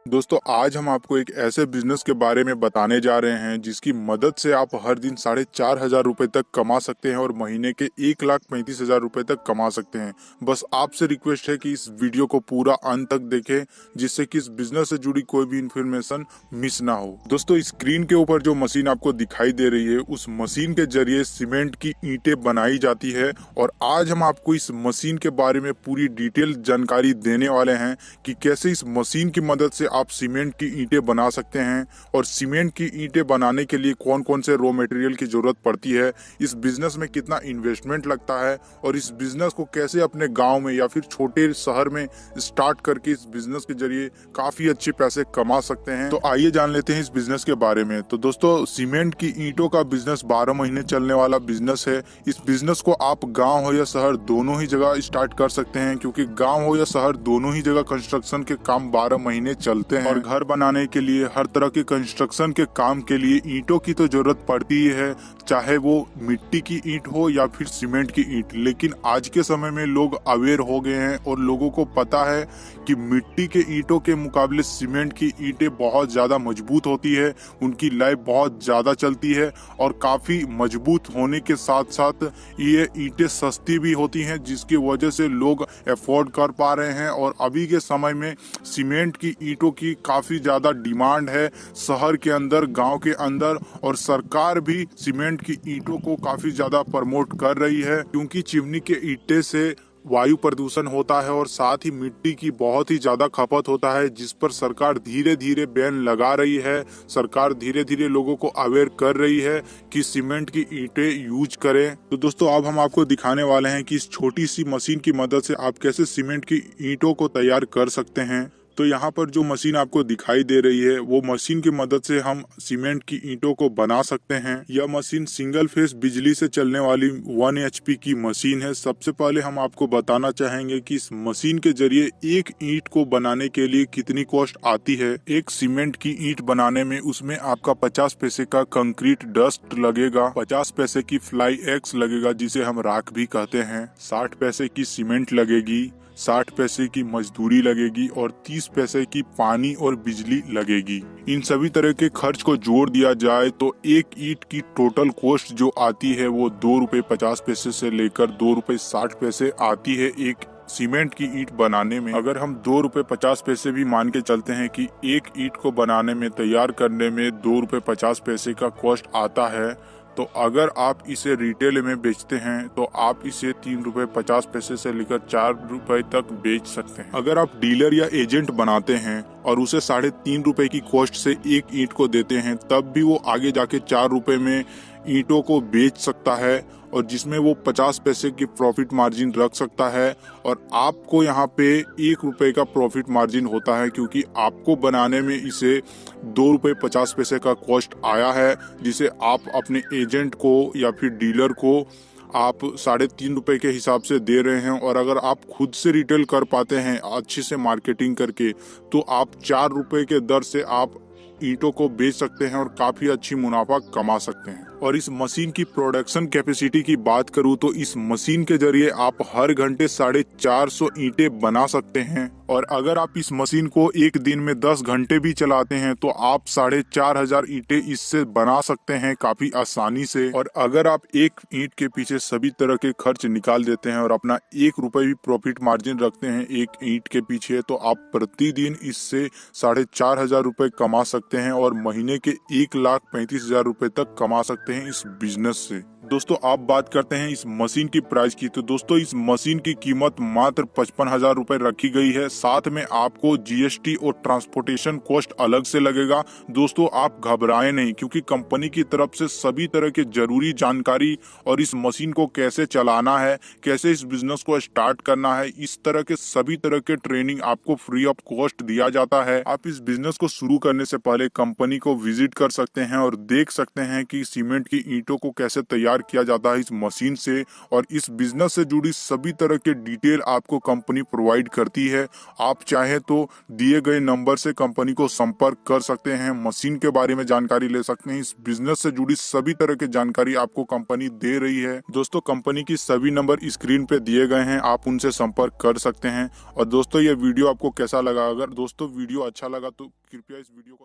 दोस्तों आज हम आपको एक ऐसे बिजनेस के बारे में बताने जा रहे हैं जिसकी मदद से आप हर दिन 4,500 रुपये तक कमा सकते हैं और महीने के 1,35,000 रुपये तक कमा सकते हैं। बस आपसे रिक्वेस्ट है कि इस वीडियो को पूरा अंत तक देखें जिससे कि इस बिजनेस से जुड़ी कोई भी इंफॉर्मेशन मिस ना हो। दोस्तों स्क्रीन के ऊपर जो मशीन आपको दिखाई दे रही है उस मशीन के जरिए सीमेंट की ईंटें बनाई जाती है और आज हम आपको इस मशीन के बारे में पूरी डिटेल जानकारी देने वाले हैं कि कैसे इस मशीन की मदद से आप सीमेंट की ईंटें बना सकते हैं और सीमेंट की ईंटें बनाने के लिए कौन कौन से रॉ मटेरियल की जरूरत पड़ती है, इस बिजनेस में कितना इन्वेस्टमेंट लगता है और इस बिजनेस को कैसे अपने गांव में या फिर छोटे शहर में स्टार्ट करके इस बिजनेस के जरिए काफी अच्छे पैसे कमा सकते हैं। तो आइए जान लेते हैं इस बिजनेस के बारे में। तो दोस्तों सीमेंट की ईंटों का बिजनेस 12 महीने चलने वाला बिजनेस है। इस बिजनेस को आप गाँव हो या शहर दोनों ही जगह स्टार्ट कर सकते हैं क्योंकि गाँव हो या शहर दोनों ही जगह कंस्ट्रक्शन के काम 12 महीने चलते हैं और घर बनाने के लिए हर तरह के कंस्ट्रक्शन के काम के लिए ईंटों की तो जरूरत पड़ती ही है, चाहे वो मिट्टी की ईंट हो या फिर सीमेंट की ईंट। लेकिन आज के समय में लोग अवेयर हो गए हैं और लोगों को पता है कि मिट्टी के ईंटों के मुकाबले सीमेंट की ईंटें बहुत ज्यादा मजबूत होती है, उनकी लाइफ बहुत ज्यादा चलती है और काफी मजबूत होने के साथ साथ ये ईंटें सस्ती भी होती हैं जिसकी वजह से लोग अफोर्ड कर पा रहे हैं। और अभी के समय में सीमेंट की ईंटों की काफी ज्यादा डिमांड है शहर के अंदर, गांव के अंदर, और सरकार भी सीमेंट की ईंटों को काफी ज्यादा प्रमोट कर रही है क्योंकि चिमनी के ईंटे से वायु प्रदूषण होता है और साथ ही मिट्टी की बहुत ही ज्यादा खपत होता है जिस पर सरकार धीरे धीरे बैन लगा रही है। सरकार धीरे धीरे लोगों को अवेयर कर रही है कि सीमेंट की ईंटें यूज करें। तो दोस्तों अब हम आपको दिखाने वाले हैं कि इस छोटी सी मशीन की मदद से आप कैसे सीमेंट की ईंटों को तैयार कर सकते हैं। तो यहाँ पर जो मशीन आपको दिखाई दे रही है वो मशीन की मदद से हम सीमेंट की ईंटों को बना सकते हैं। यह मशीन सिंगल फेस बिजली से चलने वाली 1 HP की मशीन है। सबसे पहले हम आपको बताना चाहेंगे कि इस मशीन के जरिए एक ईंट को बनाने के लिए कितनी कॉस्ट आती है। एक सीमेंट की ईंट बनाने में उसमें आपका 50 पैसे का कंक्रीट डस्ट लगेगा, 50 पैसे की फ्लाई एक्स लगेगा जिसे हम राख भी कहते हैं, 60 पैसे की सीमेंट लगेगी, 60 पैसे की मजदूरी लगेगी और 30 पैसे की पानी और बिजली लगेगी। इन सभी तरह के खर्च को जोड़ दिया जाए तो एक ईंट की टोटल कॉस्ट जो आती है वो 2 रुपए 50 पैसे से लेकर 2 रुपए 60 पैसे आती है एक सीमेंट की ईंट बनाने में। अगर हम 2 रुपए 50 पैसे भी मान के चलते हैं कि एक ईंट को बनाने में, तैयार करने में 2 रुपए 50 पैसे का कॉस्ट आता है, तो अगर आप इसे रिटेल में बेचते हैं तो आप इसे 3 रुपए 50 पैसे से लेकर 4 रुपए तक बेच सकते हैं। अगर आप डीलर या एजेंट बनाते हैं और उसे 3.5 रुपए की कॉस्ट से एक ईंट को देते हैं तब भी वो आगे जाके 4 रुपए में ईंटों को बेच सकता है और जिसमें वो 50 पैसे की प्रॉफिट मार्जिन रख सकता है और आपको यहाँ पे 1 रुपए का प्रॉफिट मार्जिन होता है क्योंकि आपको बनाने में इसे 2 रुपए 50 पैसे का कॉस्ट आया है जिसे आप अपने एजेंट को या फिर डीलर को आप 3.5 रुपए के हिसाब से दे रहे हैं। और अगर आप खुद से रिटेल कर पाते हैं अच्छे से मार्केटिंग करके तो आप 4 रुपए के दर से आप ईंटों को बेच सकते हैं और काफी अच्छी मुनाफा कमा सकते हैं। और इस मशीन की प्रोडक्शन कैपेसिटी की बात करूं तो इस मशीन के जरिए आप हर घंटे 450 ईंटें बना सकते हैं और अगर आप इस मशीन को एक दिन में 10 घंटे भी चलाते हैं तो आप 4,500 ईंटें इससे बना सकते हैं काफी आसानी से। और अगर आप एक ईंट के पीछे सभी तरह के खर्च निकाल देते हैं और अपना 1 रुपए भी प्रॉफिट मार्जिन रखते हैं एक ईंट के पीछे तो आप प्रतिदिन इससे 4,500 रुपए कमा सकते हैं और महीने के 1,35,000 रुपए तक कमा सकते हैं इस बिजनेस से। दोस्तों आप बात करते हैं इस मशीन की प्राइस की, तो दोस्तों इस मशीन की कीमत मात्र 55,000 रुपए रखी गई है। साथ में आपको जीएसटी और ट्रांसपोर्टेशन कॉस्ट अलग से लगेगा। दोस्तों आप घबराएं नहीं क्योंकि कंपनी की तरफ से सभी तरह के जरूरी जानकारी और इस मशीन को कैसे चलाना है, कैसे इस बिजनेस को स्टार्ट करना है, इस तरह के सभी तरह के ट्रेनिंग आपको फ्री ऑफ कॉस्ट दिया जाता है। आप इस बिजनेस को शुरू करने से पहले कंपनी को विजिट कर सकते हैं और देख सकते हैं कि सीमेंट की ईंटों को कैसे तैयार तैयार किया जाता है इस मशीन से, और इस बिजनेस से जुड़ी सभी तरह के डिटेल आपको कंपनी प्रोवाइड करती है। आप चाहे तो दिए गए नंबर से कंपनी को संपर्क कर सकते हैं, मशीन के बारे में जानकारी ले सकते हैं। इस बिजनेस से जुड़ी सभी तरह की जानकारी आपको कंपनी दे रही है। दोस्तों, कंपनी की सभी नंबर स्क्रीन पे दिए गए हैं, आप उनसे संपर्क कर सकते हैं। और दोस्तों, ये वीडियो आपको कैसा लगा? अगर दोस्तों वीडियो अच्छा लगा तो कृपया इस वीडियो को